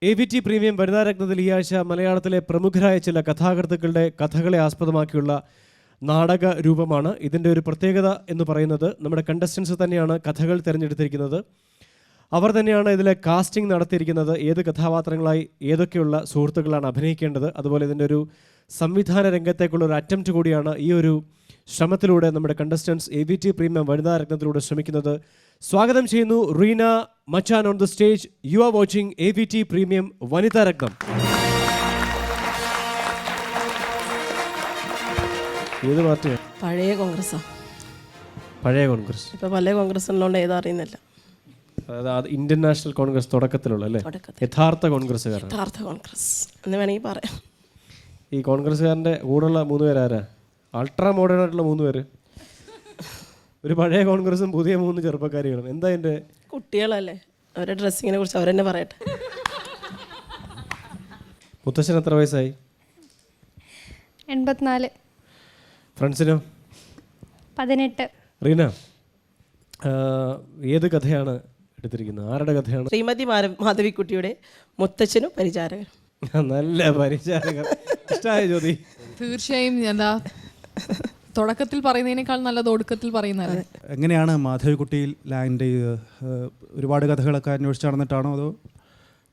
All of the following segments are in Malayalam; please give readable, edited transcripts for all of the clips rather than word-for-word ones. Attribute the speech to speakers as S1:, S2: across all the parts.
S1: AVT പ്രീമിയം വനിതാ രത്നത്തിൽ ഈ ആഴ്ച മലയാളത്തിലെ പ്രമുഖരായ ചില കഥാകൃത്തുക്കളുടെ കഥകളെ ആസ്പദമാക്കിയുള്ള നാടക രൂപമാണ്. ഇതിൻ്റെ ഒരു പ്രത്യേകത എന്ന് പറയുന്നത് നമ്മുടെ കണ്ടസ്റ്റൻസ് തന്നെയാണ് കഥകൾ തിരഞ്ഞെടുത്തിരിക്കുന്നത്. അവർ തന്നെയാണ് ഇതിലെ കാസ്റ്റിംഗ് നടത്തിയിരിക്കുന്നത്. ഏത് കഥാപാത്രങ്ങളായി ഏതൊക്കെയുള്ള സുഹൃത്തുക്കളാണ് അഭിനയിക്കേണ്ടത്, അതുപോലെ ഇതിൻ്റെ ഒരു സംവിധാന രംഗത്തേക്കുള്ള ഒരു അറ്റംപ്റ്റ് കൂടിയാണ് ഈ ഒരു ശ്രമത്തിലൂടെ നമ്മുടെ കണ്ടസ്റ്റൻസ് AVT പ്രീമിയം വനിതാ രത്നത്തിലൂടെ ശ്രമിക്കുന്നത്. സ്വാഗതം ചെയ്യുന്നു റീന മച്ചാൻ on the stage. You are watching AVT premium വനിതാ രത്നം. ഏത് പാർട്ടിയാണ്?
S2: പഴയ കോൺഗ്രസ്.
S1: പഴയ കോൺഗ്രസ്.
S2: ഇപ്പൊ പല കോൺഗ്രസ് ഉള്ളതുകൊണ്ട് ഏതാ അറിയുന്നില്ല.
S1: അതായത് ഇന്ത്യൻ നാഷണൽ കോൺഗ്രസ് തുടക്കത്തിലുള്ള അല്ലേ? യഥാർത്ഥ കോൺഗ്രസ്സുകാരൻ.
S2: യഥാർത്ഥ കോൺഗ്രസ് എന്ന് വേണമെങ്കിൽ പറയാം.
S1: ഈ കോൺഗ്രസ്സുകാരൻ്റെ കൂടെയുള്ള 3 പേരാരാ? അൾട്രാ മോഡേൺ ആയിട്ടുള്ള 3 പേര്, ഒരു പഴയ കോൺഗ്രസും പുതിയ 3 ചെറുപ്പക്കാരികളും. എന്താ എൻ്റെ
S2: കുട്ടികളല്ലേ, അവരുടെ ഡ്രസ്സിങ്ങിനെ കുറിച്ച് അവരെന്നെ പറയട്ടെ.
S1: മുത്തശ്ശൻ എത്ര വയസ്സായി?
S3: 84.
S1: ഫ്രണ്ട്സിനോ?
S3: 18.
S1: റീന, ഏത് കഥയാണ് എടുത്തിരിക്കുന്നത്? ആരുടെ കഥയാണ്?
S2: ശ്രീമതി മാധവിക്കുട്ടിയുടെ മുത്തച്ഛനും പരിചാരകനും.
S1: നല്ല പരിചാരകർ. ഇഷ്ടമായ ജ്യോതി?
S4: തീർച്ചയായും. എന്താ തുടക്കത്തിൽ പറയുന്നതിനേക്കാൾ നല്ലത് ഒടുക്കത്തിൽ പറയുന്നത്.
S5: എങ്ങനെയാണ് മാധവിക്കുട്ടിയിൽ ലാൻഡ് ചെയ്ത്? ഒരുപാട് കഥകളൊക്കെ അന്വേഷിച്ച് നടന്നിട്ടാണോ അതോ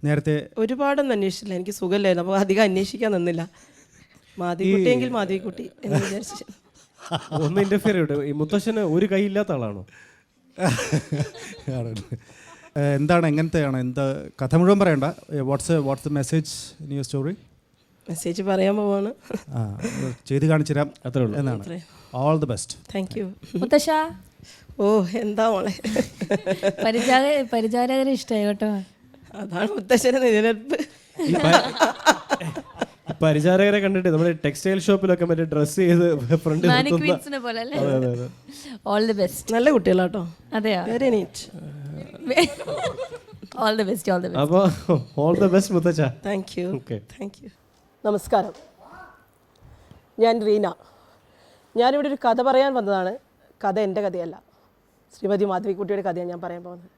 S5: നേരത്തെ?
S2: ഒരുപാടൊന്നും അന്വേഷിച്ചില്ല, എനിക്ക് സുഖമില്ലായിരുന്നു, അപ്പോൾ അധികം അന്വേഷിക്കാൻ നിന്നില്ല. മാധവിക്കുട്ടിയെങ്കിൽ മാധവിക്കുട്ടി എന്ന് വിചാരിച്ചു.
S1: ഒന്ന് ഇന്റർഫിയർ ചെയ്യട്ടെ. ഈ മുത്തശ്ശന് ഒരു കൈ ഇല്ലാത്ത ആളാണോ?
S5: എന്താണ്, എങ്ങനത്തെയാണ്? എന്താ കഥ മുഴുവൻ പറയണ്ട. What's message in your story?
S2: Message പറയാൻ പോവാണ്.
S5: ചെയ്ത് കാണിച്ചു തരാം
S1: അത്രേ ഉള്ളൂ
S5: എന്നാണ്. All the best.
S2: Thank you.
S3: മുത്തശ്ശ,
S2: ഓ എന്താ മോളെ,
S3: പരിചാരകരെ ഇഷ്ടമായി കേട്ടോ.
S2: അതാണ് മുത്തശ്ശനെ നിലനിൽപ്പ്.
S1: പരിചാരകരെ കണ്ടിട്ട് നമ്മുടെ ടെക്സ്റ്റൈൽ ഷോപ്പിലൊക്കെ മറ്റേ ഡ്രസ് ചെയ്ത് ഫ്രണ്ട്
S3: ഓൾ ദി ബെസ്റ്റ്.
S2: നല്ല കുട്ടികളാട്ടോ.
S3: അതെയോ?
S2: Very neat.
S3: All the best. All the best.
S1: അപ്പോൾ ഓൾ ദി ബെസ്റ്റ് മുത്തച്ഛ.
S2: Thank you.
S1: Okay,
S2: thank you. നമസ്കാരം, ഞാൻ റീന. ഞാനിവിടെ ഒരു കഥ പറയാൻ വന്നതാണ്. കഥ എൻ്റെ കഥയല്ല, ശ്രീമതി മാധവിക്കുട്ടിയുടെ കഥയാണ് ഞാൻ പറയാൻ പോകുന്നത്.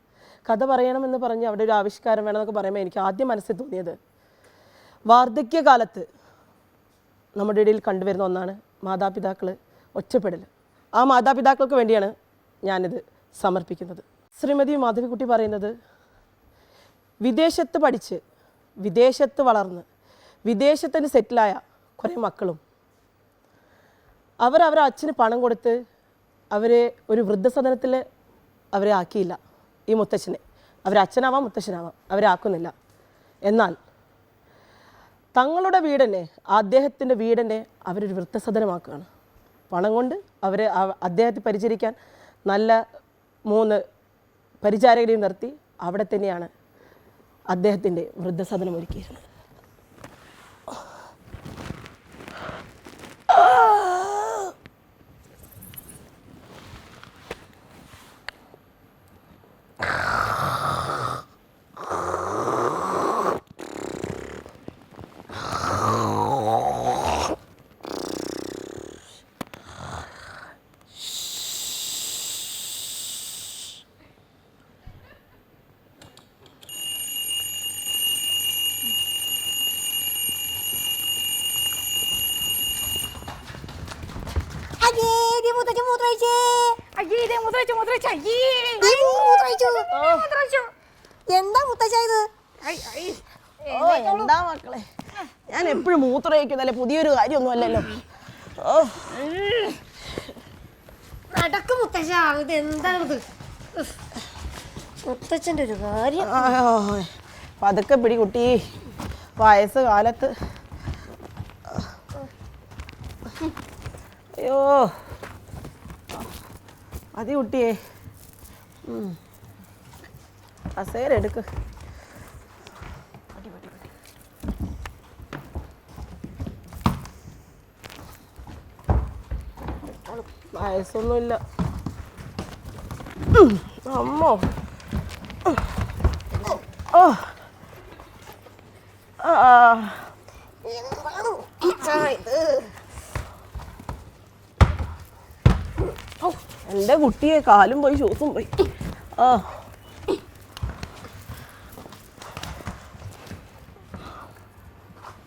S2: കഥ പറയണമെന്ന് പറഞ്ഞ് അവിടെ ഒരു ആവിഷ്കാരം വേണമെന്നൊക്കെ പറയുമ്പോൾ എനിക്ക് ആദ്യം മനസ്സിൽ തോന്നിയത് വാർദ്ധക്യകാലത്ത് നമ്മുടെ ഇടയിൽ കണ്ടുവരുന്ന ഒന്നാണ് മാതാപിതാക്കൾ ഒറ്റപ്പെടൽ. ആ മാതാപിതാക്കൾക്ക് വേണ്ടിയാണ് ഞാനിത് സമർപ്പിക്കുന്നത്. ശ്രീമതി മാധവിക്കുട്ടി പറയുന്നത്, വിദേശത്ത് പഠിച്ച് വിദേശത്ത് വളർന്ന് വിദേശത്തിന് സെറ്റിലായ കുറേ മക്കളും അവരവരുടെ അച്ഛന് പണം കൊടുത്ത് അവരെ ഒരു വൃദ്ധസദനത്തിൽ അവരെ ആക്കിയില്ല. ഈ മുത്തച്ഛനെ അവരച്ഛനാവാം മുത്തശ്ശനാവാം, അവരെ ആക്കുന്നില്ല. എന്നാൽ തങ്ങളുടെ വീടന്നെ, അദ്ദേഹത്തിൻ്റെ വീടന്നെ അവരൊരു വൃദ്ധസദനമാക്കുകയാണ്. പണം കൊണ്ട് അവരെ അദ്ദേഹത്തെ പരിചരിക്കാൻ നല്ല 3 പരിചാരകരെയും നിർത്തി അവിടെ തന്നെയാണ് അദ്ദേഹത്തിൻ്റെ വൃദ്ധസദനം ഒരുക്കിയിരുന്നത്.
S6: എന്താ മുത്തശ്ശായത്?
S2: എന്താ മക്കളെ, ഞാൻ എപ്പോഴും മൂത്രമൊഴിക്കുന്നല്ലേ, പുതിയൊരു കാര്യമൊന്നും അല്ലല്ലോ.
S6: നടക്ക് മുത്തശ്ശ, ഇത് എന്താണിത്? മുത്തച്ഛൻ്റെ ഒരു കാര്യം.
S2: പതുക്കെ പിടി കുട്ടി, വയസ്സ് കാലത്ത്. അയ്യോ മതി കുട്ടിയേ, കസേര എടുക്ക്. വയസ്സൊന്നുമില്ല അമ്മോ. എൻ്റെ കുട്ടിയെ കാലും പോയി ഷൂസും പോയി.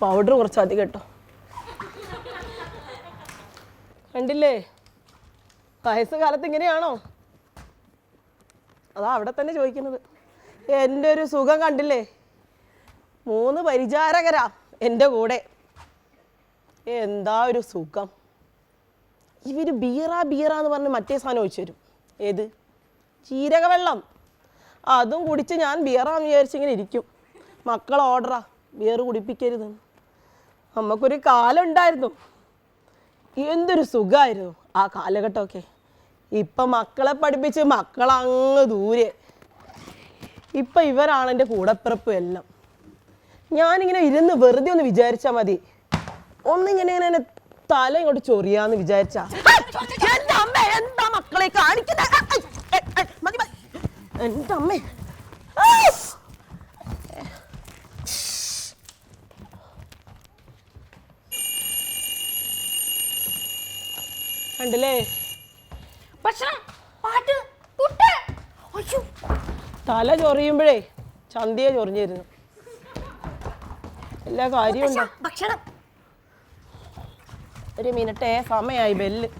S2: പൗഡർ കുറച്ച് അധികം കേട്ടോ. കണ്ടില്ലേ, വയസ്സുകാലത്ത് ഇങ്ങനെയാണോ? അതാ അവിടെ തന്നെ ചോദിക്കുന്നത്. എൻ്റെ ഒരു സുഖം കണ്ടില്ലേ, 3 പരിചാരകരാ എൻ്റെ കൂടെ. എന്താ ഒരു സുഖം. ഇവർ ബീറാന്ന് പറഞ്ഞ് മറ്റേ സാധനം ഒഴിച്ചു തരും. ഏത്? ജീരകവെള്ളം. അതും കുടിച്ച് ഞാൻ ബിയറാന്ന് വിചാരിച്ചിങ്ങനെ ഇരിക്കും. മക്കൾ ഓർഡറാ ബിയർ കുടിപ്പിക്കരുത്. നമുക്കൊരു കാലം ഉണ്ടായിരുന്നു, എന്തൊരു സുഖമായിരുന്നു ആ കാലഘട്ടമൊക്കെ. ഇപ്പം മക്കളെ പഠിപ്പിച്ച് മക്കളങ്ങ് ദൂരെ. ഇപ്പം ഇവരാണ് എൻ്റെ കൂടപ്പിറപ്പ് എല്ലാം. ഞാനിങ്ങനെ ഇരുന്ന് വെറുതെ ഒന്ന് വിചാരിച്ചാൽ മതി, ഒന്നിങ്ങനെ ഇങ്ങനെ തല ഇങ്ങോട്ട് ചൊറിയാന്ന് വിചാരിച്ചാ എൻ്റെ അമ്മ എന്താ മക്കളെ കാണിക്കുന്ന. എൻ്റെ അമ്മ കണ്ടില്ലേ,
S6: ഭക്ഷണം, പാട്ട്, പുട്ട്. അയ്യോ,
S2: തല ചൊറിയുമ്പോഴേ ചന്തിയെ ചൊറിഞ്ഞിരുന്നു. എല്ലാ കാര്യമുണ്ടോ?
S6: ഭക്ഷണം.
S2: ഒരു മിനിറ്റേ, സമയമായി ബെല്ല്.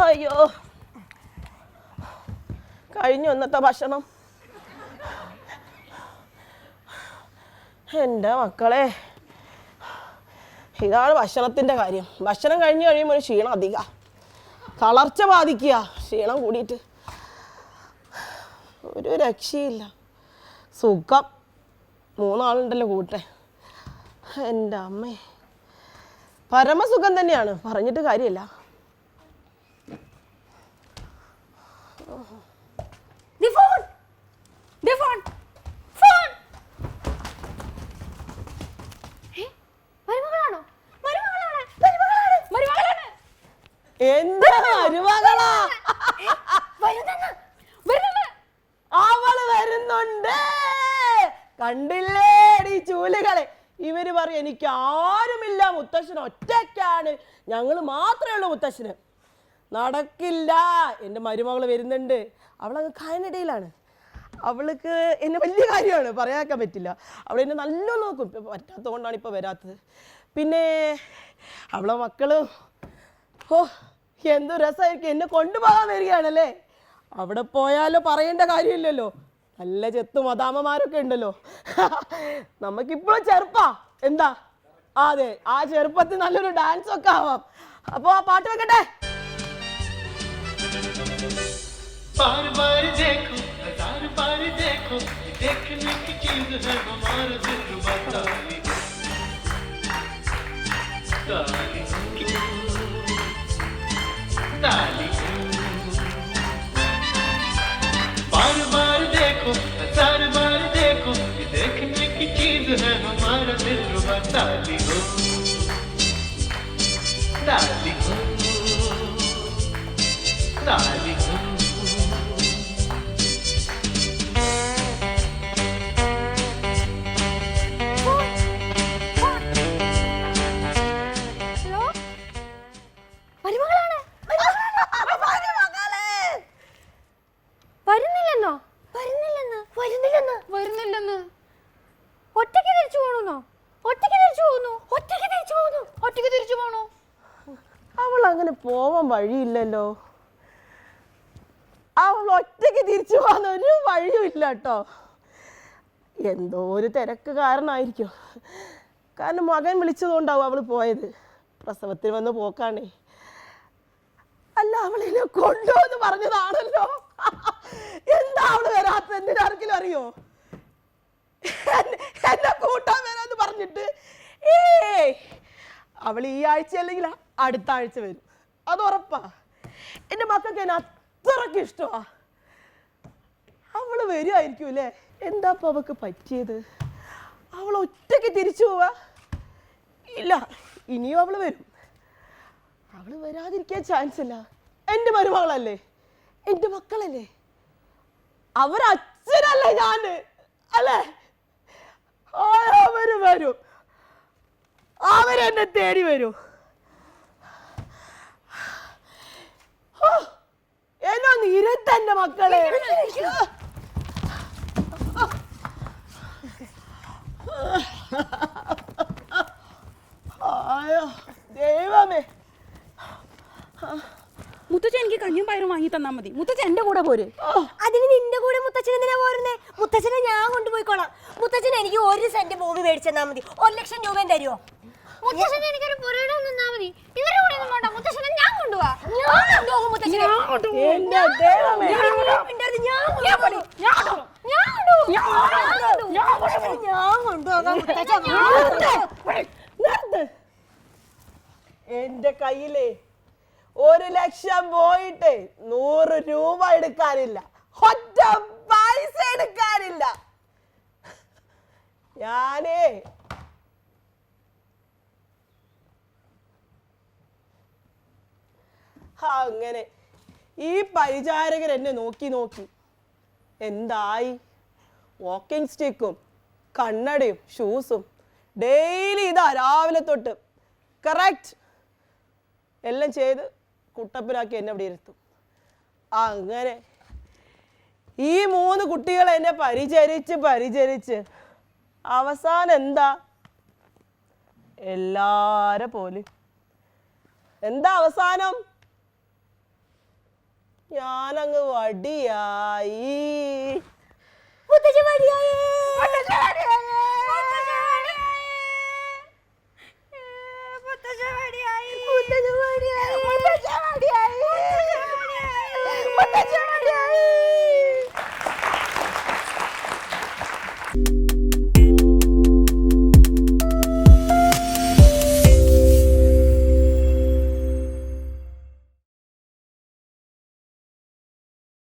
S2: അയ്യോ, കഴിഞ്ഞു ഇന്നത്തെ ഭക്ഷണം. എൻ്റെ മക്കളെ, ഇതാണ് ഭക്ഷണത്തിൻ്റെ കാര്യം. ഭക്ഷണം കഴിഞ്ഞ് കഴിയുമ്പോൾ ഒരു ക്ഷീണം അധികം, തളർച്ച ബാധിക്കുക. ക്ഷീണം കൂടിയിട്ട് ഒരു രക്ഷയില്ല. സുഖം. 3 ആളുണ്ടല്ലോ കൂട്ടെ. എൻ്റെ അമ്മേ, പരമസുഖം തന്നെയാണ്, പറഞ്ഞിട്ട് കാര്യമില്ല. എന്താ മരുമകളാ? അവള് വരുന്നുണ്ട്. കണ്ടില്ലേടി ചൂലുകളെ, ഇവര് പറയും എനിക്ക് ആരുമില്ല, മുത്തശ്ശൻ ഒറ്റയ്ക്കാണ്, ഞങ്ങൾ മാത്രമേ ഉള്ളൂ മുത്തശ്ശന്. നടക്കില്ല. എൻ്റെ മരുമകൾ വരുന്നുണ്ട്. അവളങ്ങ് കായനിടയിലാണ്. അവൾക്ക് എന്നെ വലിയ കാര്യമാണ്, പറയാക്കാൻ പറ്റില്ല. അവളെന്നെ നല്ല നോക്കും. ഇപ്പം പറ്റാത്തതുകൊണ്ടാണ് ഇപ്പോൾ വരാത്തത്. പിന്നെ അവളെ മക്കളും, ഓ എന്ത് രസമായിരിക്കും. എന്നെ കൊണ്ടുപോകാൻ വരികയാണല്ലേ. അവിടെ പോയാലോ പറയേണ്ട കാര്യമില്ലല്ലോ, നല്ല ചെത്തു മദാമ്മമാരൊക്കെ ഉണ്ടല്ലോ. നമുക്കിപ്പോഴും ചെറുപ്പാ. എന്താ? അതെ, ആ ചെറുപ്പത്തിൽ നല്ലൊരു ഡാൻസ് ഒക്കെ ആവാം. അപ്പോൾ ആ പാട്ട് വെക്കട്ടെ.
S7: बार बार देखो, 1000 बार देखो, देखने की चीज है हमारा दिल रुबाता ली ताली ताली। बार बार देखो, 1000 बार देखो, देखने की चीज है हमारा दिल रुबाता ली हो ताली हो ताली हो।
S6: വരുന്നില്ലെന്ന്. ഒറ്റയ്ക്ക് തിരിച്ചു പോകണോ? ഒറ്റയ്ക്ക് തിരിച്ചു പോകണോ?
S2: അവൾ അങ്ങനെ പോവാൻ വഴിയില്ലല്ലോ. അവൾ ഒറ്റയ്ക്ക് തിരിച്ചു പോകാൻ ഒരു വഴിയും ഇല്ല കേട്ടോ. എന്തോ ഒരു തിരക്ക് കാരണമായിരിക്കും. കാരണം മകൻ വിളിച്ചതുകൊണ്ടാവും അവൾ പോയത്. പ്രസവത്തിൽ വന്ന് പോക്കാണേ. അല്ല, അവളെന്നെ കൊണ്ടുവന്ന് പറഞ്ഞതാണല്ലോ. എന്താ അവള് വരാത്ത? എന്തിനാ ആർക്കെങ്കിലും അറിയോ? എന്നെ കൂട്ടാൻ വരാന്ന് പറഞ്ഞിട്ട് അവൾ ഈ ആഴ്ച അല്ലെങ്കിൽ അടുത്ത ആഴ്ച വരും, അത് ഉറപ്പാ. എൻ്റെ മക്കൾക്ക് എന്നെ അത്രയ്ക്ക് ഇഷ്ടമാ. അവള് വരുമായിരിക്കും അല്ലേ? എന്താ ഇപ്പൊ അവൾക്ക് പറ്റിയത്? അവൾ ഒറ്റയ്ക്ക് തിരിച്ചു പോവാ? ഇല്ല, ഇനിയും അവള് വരും. അവള് വരാതിരിക്കാൻ ചാൻസ് ഇല്ല. എൻ്റെ മരുമകളല്ലേ, എൻ്റെ മക്കളല്ലേ, അവരച്ഛനല്ലേ ഞാന് അല്ലേ? അവര് വരും, അവരെന്നെ തേടി വരും. എന്നോ നീരെ തന്നെ എന്റെ മക്കളെ. ആയോ ദൈവമേ.
S6: മുത്തച്ഛൻ എനിക്ക് കഞ്ഞിയും പയറും വാങ്ങി തന്നാ മതി. മുത്തച്ഛൻ എന്റെ കൂടെ പോര്.
S8: അതിന് നിന്റെ കൂടെ മുത്തച്ഛൻ എന്തിനാ പോരുന്നേ? മുത്തച്ഛനെ ഞാൻ കൊണ്ടുപോയിക്കോളാം. മുത്തച്ഛൻ എനിക്ക് 1 സെന്റ് ഭൂമി മേടിച്ചെന്നാ മതി. 1 ലക്ഷം രൂപ തരുമോ?
S6: മുത്തച്ഛൻ എനിക്കൊരു പുരയിടം തന്നാ മതി. ഇവരുടെ കൂടെ ഒന്നും വേണ്ട. മുത്തച്ഛനെ ഞാൻ കൊണ്ടുപോവാ.
S8: ഞാൻ കൊണ്ടുപോകും മുത്തച്ഛനെ.
S2: എന്റെ ദൈവമേ. എന്റെ കയ്യിലേ 1 ലക്ഷം പോയിട്ട് 100 രൂപ എടുക്കാനില്ല. ഒറ്റ പൈസ എടുക്കാനില്ല. ഞാനേ അങ്ങനെ ഈ പരിചാരകൻ എന്നെ നോക്കി നോക്കി എന്തായി? വാക്കിംഗ് സ്റ്റിക്കും കണ്ണടയും ഷൂസും ഡെയിലി ഇതാ രാവിലെ തൊട്ട് കറക്റ്റ് എല്ലാം ചെയ്ത് കുട്ടപ്പനാക്കി എന്നെ അവിടെ ഇരുത്തും. അങ്ങനെ ഈ 3 കുട്ടികൾ എന്നെ പരിചരിച്ച് അവസാനം എന്താ? എല്ലാരെ പോലും എന്താ അവസാനം? ഞാനങ്ങ് വടിയായി.
S8: മുത്തച്ഛൻ വടിയായി.